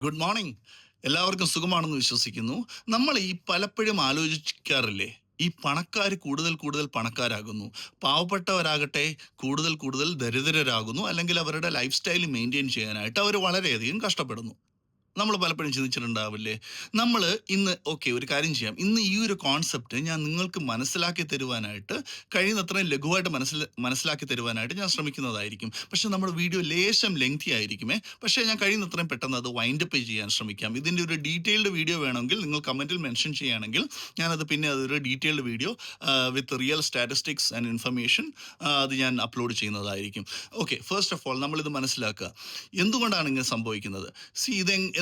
Good morning. എല്ലാവർക്കും സുഖമാണെന്ന് വിശ്വസിക്കുന്നു. നമ്മൾ ഈ പലപ്പോഴും ആലോചിക്കാറില്ലേ? ഈ പണക്കാര് കൂടുതൽ കൂടുതൽ പണക്കാരാകുന്നു. പാവപ്പെട്ടവരാകട്ടെ കൂടുതൽ കൂടുതൽ ദരിദ്രരാകുന്നു. അല്ലെങ്കിൽ അവരുടെ ലൈഫ് സ്റ്റൈൽ മെയിൻറ്റെയിൻ ചെയ്യാനായിട്ട് അവർ വളരെയധികം കഷ്ടപ്പെടുന്നു. നമ്മൾ പലപ്പോഴും ചിന്തിച്ചിട്ടുണ്ടാവില്ലേ? നമ്മൾ ഇന്ന് ഒരു കാര്യം ചെയ്യാം. ഇന്ന് ഈ ഒരു കോൺസെപ്റ്റ് ഞാൻ നിങ്ങൾക്ക് മനസ്സിലാക്കി തരുവാനായിട്ട് കഴിയുന്നത്രയും ലഘുവായിട്ട് മനസ്സിലാക്കി തരുവാനായിട്ട് ഞാൻ ശ്രമിക്കുന്നതായിരിക്കും. പക്ഷേ നമ്മുടെ വീഡിയോ ലേശം ലെങ്തി ആയിരിക്കുമേ. പക്ഷേ ഞാൻ കഴിയുന്നത്രയും പെട്ടെന്ന് അത് വൈൻഡപ്പ് ചെയ്യാൻ ശ്രമിക്കാം. ഇതിൻ്റെ ഒരു ഡീറ്റെയിൽഡ് വീഡിയോ വേണമെങ്കിൽ നിങ്ങൾ കമൻറ്റിൽ മെൻഷൻ ചെയ്യുകയാണെങ്കിൽ ഞാനത് പിന്നെ അതൊരു detailed video with real statistics and information അത് ഞാൻ അപ്ലോഡ് ചെയ്യുന്നതായിരിക്കും. ഫസ്റ്റ് ഓഫ് ഓൾ നമ്മളിത് മനസ്സിലാക്കുക. എന്തുകൊണ്ടാണ് ഇങ്ങനെ സംഭവിക്കുന്നത്?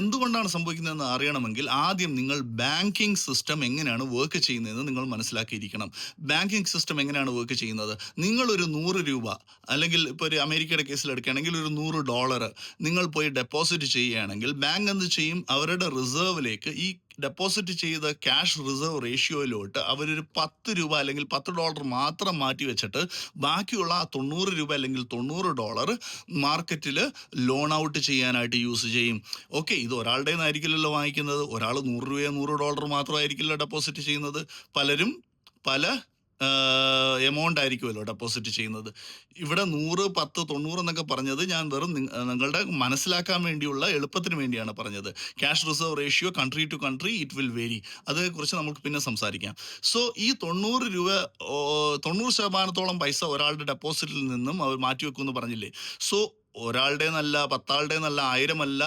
എന്തുകൊണ്ടാണ് സംഭവിക്കുന്നതെന്ന് അറിയണമെങ്കിൽ ആദ്യം നിങ്ങൾ ബാങ്കിങ് സിസ്റ്റം എങ്ങനെയാണ് വർക്ക് ചെയ്യുന്നതെന്ന് നിങ്ങൾ മനസ്സിലാക്കിയിരിക്കണം. ബാങ്കിങ് സിസ്റ്റം എങ്ങനെയാണ് വർക്ക് ചെയ്യുന്നത്? നിങ്ങളൊരു 100 രൂപ അല്ലെങ്കിൽ ഇപ്പോൾ ഒരു അമേരിക്കയുടെ കേസിൽ എടുക്കുകയാണെങ്കിൽ ഒരു $100 നിങ്ങൾ പോയി ഡെപ്പോസിറ്റ് ചെയ്യുകയാണെങ്കിൽ ബാങ്ക് എന്ത് ചെയ്യും? അവരുടെ റിസർവിലേക്ക് ഈ ഡെപ്പോസിറ്റ് ചെയ്ത ക്യാഷ് റിസർവ് റേഷ്യോയിലോട്ട് അവരൊരു 10 രൂപ അല്ലെങ്കിൽ $10 മാത്രം മാറ്റി വെച്ചിട്ട് ബാക്കിയുള്ള ആ 90 രൂപ അല്ലെങ്കിൽ $90 മാർക്കറ്റിൽ ലോൺ ഔട്ട് ചെയ്യാനായിട്ട് യൂസ് ചെയ്യും. ഇത് ഒരാളുടെ നിന്നായിരിക്കില്ലല്ലോ വാങ്ങിക്കുന്നത്. ഒരാൾ 100 രൂപയോ $100 മാത്രമായിരിക്കില്ല ഡെപ്പോസിറ്റ് ചെയ്യുന്നത്. പലരും പല എമൗണ്ട് ആയിരിക്കുമല്ലോ ഡെപ്പോസിറ്റ് ചെയ്യുന്നത്. ഇവിടെ 100, 10, 90 എന്നൊക്കെ പറഞ്ഞത് ഞാൻ വെറും നിങ്ങളുടെ മനസ്സിലാക്കാൻ വേണ്ടിയുള്ള എളുപ്പത്തിന് വേണ്ടിയാണ് പറഞ്ഞത്. Cash reserve ratio country to country it will vary. അതേക്കുറിച്ച് നമുക്ക് പിന്നെ സംസാരിക്കാം. സോ ഈ 90 രൂപ 90% പൈസ ഒരാളുടെ ഡെപ്പോസിറ്റിൽ നിന്നും അവർ മാറ്റിവെക്കുമെന്ന് പറഞ്ഞില്ലേ? സോ ഒരാളുടെ നല്ല 10 നല്ല 1000 അല്ല,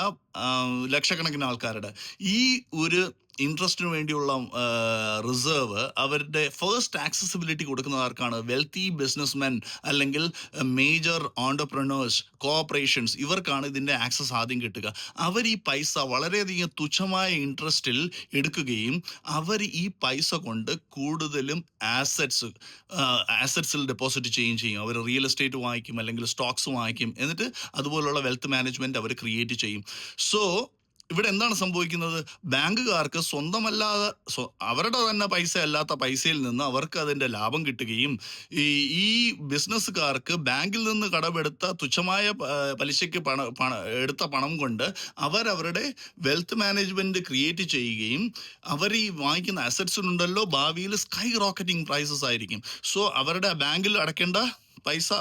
ലക്ഷക്കണക്കിന് ആൾക്കാരുടെ ഈ ഒരു ഇൻട്രസ്റ്റിന് വേണ്ടിയുള്ള റിസർവ് അവരുടെ ഫസ്റ്റ് ആക്സസിബിലിറ്റി കൊടുക്കുന്നത് ആർക്കാണ്? വെൽത്തി ബിസിനസ്മെൻ അല്ലെങ്കിൽ മേജർ ഓണ്ടർപ്രണേഴ്സ്, കോർപ്പറേഷൻസ്, ഇവർക്കാണ് ഇതിൻ്റെ ആക്സസ് ആദ്യം കിട്ടുക. അവർ ഈ പൈസ വളരെയധികം തുച്ഛമായ ഇൻട്രസ്റ്റിൽ എടുക്കുകയും അവർ ഈ പൈസ കൊണ്ട് കൂടുതലും ആസറ്റ്സിൽ ഡെപ്പോസിറ്റ് ചെയ്യുകയും ചെയ്യും. അവർ റിയൽ എസ്റ്റേറ്റ് വാങ്ങിക്കും അല്ലെങ്കിൽ സ്റ്റോക്സ് വാങ്ങിക്കും. എന്നിട്ട് അതുപോലുള്ള വെൽത്ത് മാനേജ്മെൻറ്റ് അവർ ക്രിയേറ്റ് ചെയ്യും. സോ ഇവിടെ എന്താണ് സംഭവിക്കുന്നത്? ബാങ്കുകാർക്ക് സ്വന്തമല്ലാതെ അവരുടെ തന്നെ പൈസ അല്ലാത്ത പൈസയിൽ നിന്ന് അവർക്ക് അതിൻ്റെ ലാഭം കിട്ടുകയും ഈ ബിസിനസ്സുകാർക്ക് ബാങ്കിൽ നിന്ന് കടമെടുത്ത തുച്ഛമായ പലിശയ്ക്ക് എടുത്ത പണം കൊണ്ട് അവരവരുടെ വെൽത്ത് മാനേജ്മെൻറ്റ് ക്രിയേറ്റ് ചെയ്യുകയും അവർ ഈ വാങ്ങിക്കുന്ന അസറ്റ്സിനുണ്ടല്ലോ ഭാവിയിൽ സ്കൈ റോക്കറ്റിംഗ് പ്രൈസസ് ആയിരിക്കും. സോ അവരുടെ ബാങ്കിൽ അടയ്ക്കേണ്ട പൈസ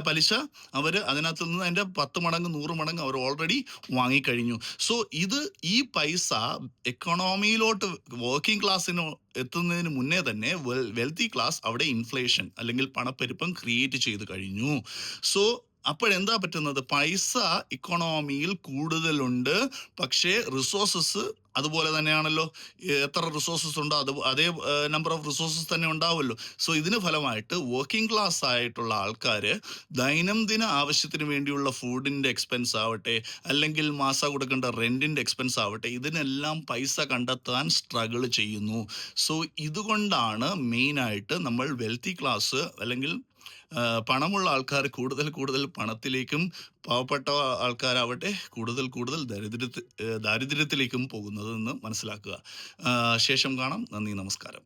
പലിശ അവർ അതിനകത്ത് നിന്ന് അതിൻ്റെ 10 മടങ്ങ് 100 മടങ്ങ് അവർ ഓൾറെഡി വാങ്ങിക്കഴിഞ്ഞു. സോ ഈ പൈസ എക്കണോമിയിലോട്ട് വർക്കിംഗ് ക്ലാസ്സിന് എത്തുന്നതിന് മുന്നേ തന്നെ വെൽത്തി ക്ലാസ് അവിടെ ഇൻഫ്ലേഷൻ അല്ലെങ്കിൽ പണപ്പെരുപ്പം ക്രിയേറ്റ് ചെയ്ത് കഴിഞ്ഞു. സോ അപ്പോഴെന്താ പറ്റുന്നത്? പൈസ ഇക്കോണമിയിൽ കൂടുതലുണ്ട്, പക്ഷേ റിസോഴ്സസ് അതുപോലെ തന്നെയാണല്ലോ. എത്ര റിസോഴ്സസ് ഉണ്ടോ അതേ നമ്പർ ഓഫ് റിസോഴ്സസ് തന്നെ ഉണ്ടാവുമല്ലോ. സോ ഇതിന് ഫലമായിട്ട് വർക്കിംഗ് ക്ലാസ് ആയിട്ടുള്ള ആൾക്കാർ ദൈനംദിന ആവശ്യത്തിന് വേണ്ടിയുള്ള ഫുഡിൻ്റെ എക്സ്പെൻസ് ആവട്ടെ അല്ലെങ്കിൽ മാസം കൊടുക്കേണ്ട റെൻറ്റിൻ്റെ എക്സ്പെൻസ് ആവട്ടെ, ഇതിനെല്ലാം പൈസ കണ്ടെത്താൻ സ്ട്രഗിൾ ചെയ്യുന്നു. സോ ഇതുകൊണ്ടാണ് മെയിനായിട്ട് നമ്മൾ വെൽത്തി ക്ലാസ് അല്ലെങ്കിൽ പണമുള്ള ആൾക്കാർ കൂടുതൽ കൂടുതൽ പണത്തിലേക്കും പാവപ്പെട്ട ആൾക്കാരാവട്ടെ കൂടുതൽ കൂടുതൽ ദാരിദ്ര്യത്തിലേക്കും പോകുന്നതെന്ന് മനസ്സിലാക്കുക. ശേഷം കാണാം. നന്ദി, നമസ്കാരം.